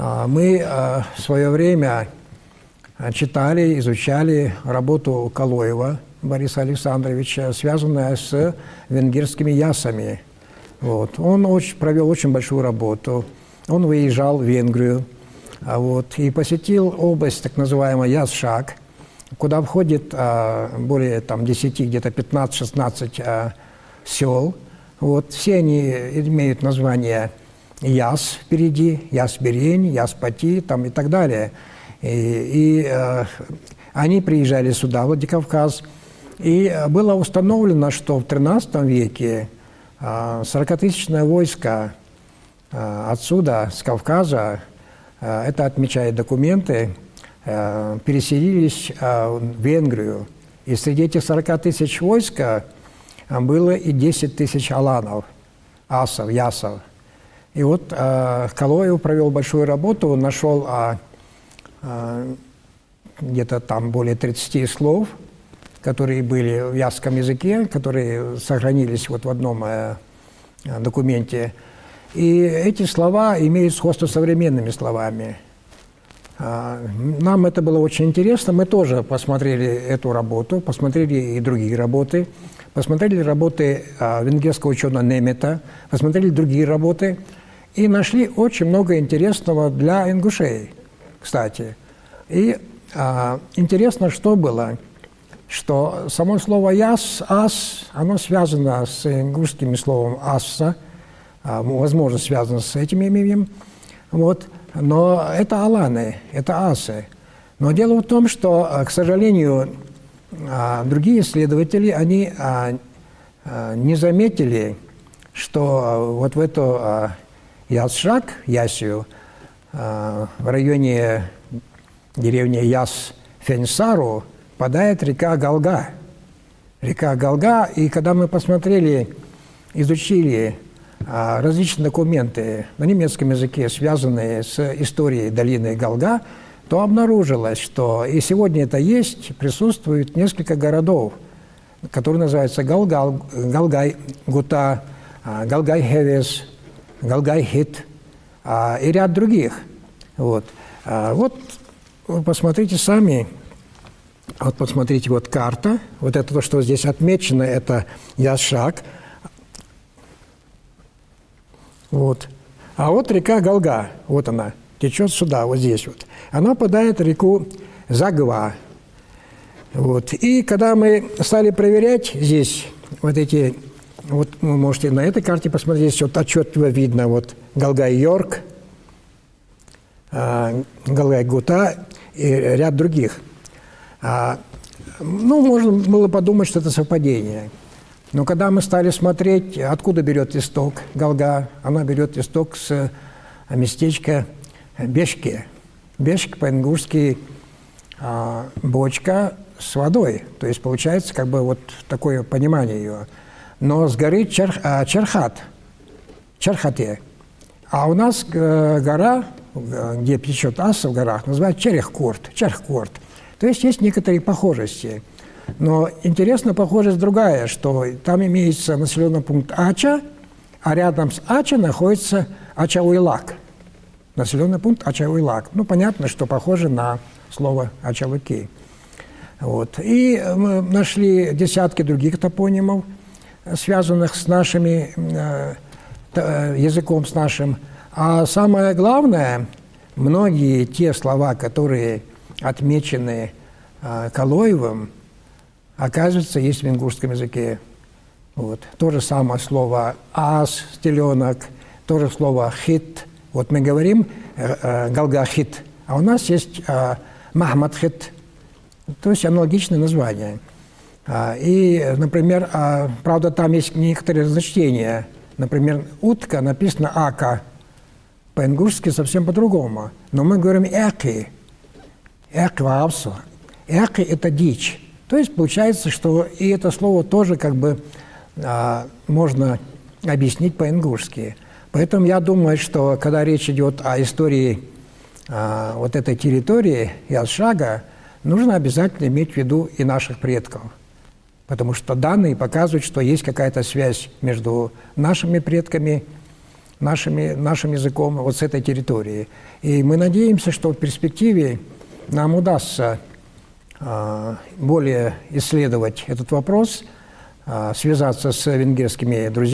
Мы в свое время читали, изучали работу Калоева Бориса Александровича, связанную с венгерскими ясами. Вот. Он провел очень большую работу. Он выезжал в Венгрию и посетил область, так называемая Ясшак, куда входит более 10, где-то 15-16 сел. Все они имеют название Яс впереди, Яс-Берень, Яс-Пати и так далее. Они приезжали сюда, в Владикавказ, и было установлено, что в XIII веке 40-тысячное войско отсюда, с Кавказа, это отмечают документы, переселились в Венгрию. И среди этих 40 тысяч войска было и 10 тысяч аланов, асов, ясов. И Калоев провел большую работу, он нашел где-то там более 30 слов, которые были в ясском языке, которые сохранились в одном документе. И эти слова имеют сходство с современными словами. Нам это было очень интересно. Мы тоже посмотрели эту работу, посмотрели и другие работы, посмотрели работы венгерского ученого Немета, посмотрели другие работы и нашли очень много интересного для ингушей, кстати. И интересно, что было, что само слово «яс», «ас», оно связано с ингушским словом «асса», возможно, связано с этим именем, но это аланы, это асы. Но дело в том, что, к сожалению, другие исследователи, они не заметили, что в эту Ясшак, Ясию, в районе деревни Яс-Фенсару впадает река Галга. Река Галга, и когда мы посмотрели, изучили различные документы на немецком языке, связанные с историей долины Галга, то обнаружилось, что и сегодня это есть, присутствует несколько городов, которые называются Галгай-Гута, Галгай-Хевес, Галгай-Хит и ряд других. Посмотрите сами, посмотрите, карта, это то, что здесь отмечено, это Ясшак. А река Галга, она, течет сюда, здесь. Она впадает в реку Загва. И когда мы стали проверять здесь эти, вы можете на этой карте посмотреть, здесь отчетливо видно, Галгай-Йорк, Галгай-Гута и ряд других. Можно было подумать, что это совпадение. Но когда мы стали смотреть, откуда берет исток Галга, она берет исток с местечка Бешки. Бешки по-ингушски бочка с водой. То есть получается такое понимание ее. Но с горы Черхате. А у нас гора, где течет Аса в горах, называется Черехкорт. То есть некоторые похожести. Но интересна похожесть другая, что там имеется населенный пункт Ача, а рядом с Ача находится Ачауилак. Населенный пункт Ачауилак. Понятно, что похоже на слово Ачалыки. И мы нашли десятки других топонимов, связанных с нашими языком, с нашим. А самое главное, многие те слова, которые отмечены Калоевым, оказывается, есть в ингушском языке. То же самое слово «ас», «стеленок», то же слово «хит». Мы говорим «галга-хит», а у нас есть «махмад-хит», то есть аналогичное название. И, например, правда, там есть некоторые разночтения. Например, «утка» написано «ака», по-ингушски совсем по-другому. Но мы говорим «эки», «эквавсу». «Эки» – это дичь. То есть получается, что и это слово тоже можно объяснить по-ингушски. Поэтому я думаю, что когда речь идет о истории этой территории Ясшага, нужно обязательно иметь в виду и наших предков. Потому что данные показывают, что есть какая-то связь между нашими предками нашим языком вот с этой территории. И мы надеемся, что в перспективе нам удастся более исследовать этот вопрос, связаться с венгерскими друзьями.